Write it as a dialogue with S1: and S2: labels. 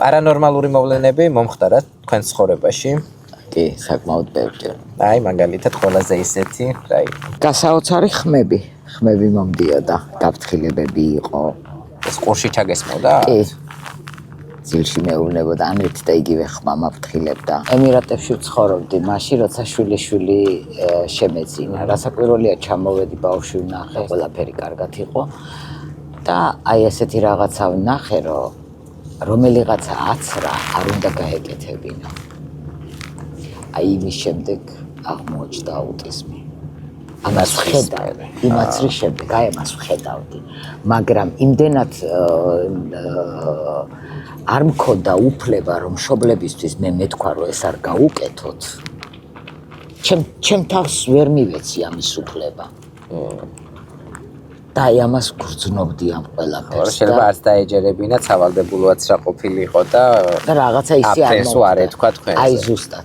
S1: პარანორმალური მოვლენები მომხდარა თქვენ ცხოვრებაში?
S2: კი, საკმაოდ ბევრი.
S1: აი, მაგალითად, ყველაზე ისეთი, აი,
S2: გასაოცარი ხმები მომდიოდა, გაფრთხილებები იყო.
S1: ეს ყურში ჩაგესმოდა?
S2: კი. ძილში მეუბნებოდა, ან ერთ და იგივე ხმა მაფრთხილებდა. ემირატებში ვცხოვრობდი, მაშინ როცა შვილიშვილი შემეძინა, რასაკვირველია, ჩამოვედი ბავშვი ვნახე, ყველაფერი კარგად იყო და აი ესეთი რაღაცა ვნახე, რომ რომელიღაცა აცრა არ უნდა გაეკეთებინა. აი იმის შემდეგ აღმოჩნდა აუტიზმი. ამას ვხედავდი, იმაცრის შემდეგ, აი ამას ვხედავდი, მაგრამ იმდენად არ მქონდა უფლება, რომ მშობლებისთვის მე მეთქვა, რომ ეს არ გაუკეთოთ. ჩემ თავს ვერ მივეცი ამის უფლება. და აი ამას გრძნობდი ამ ყველაფერს.
S1: შეიძლება არც დაეჯერებინა, სავალდებულოაც რა ყოფილიყო და
S2: რაღაცა ისე არ
S1: აფრენსო არ ეთქვა თქვენზე.
S2: აი ზუსტად.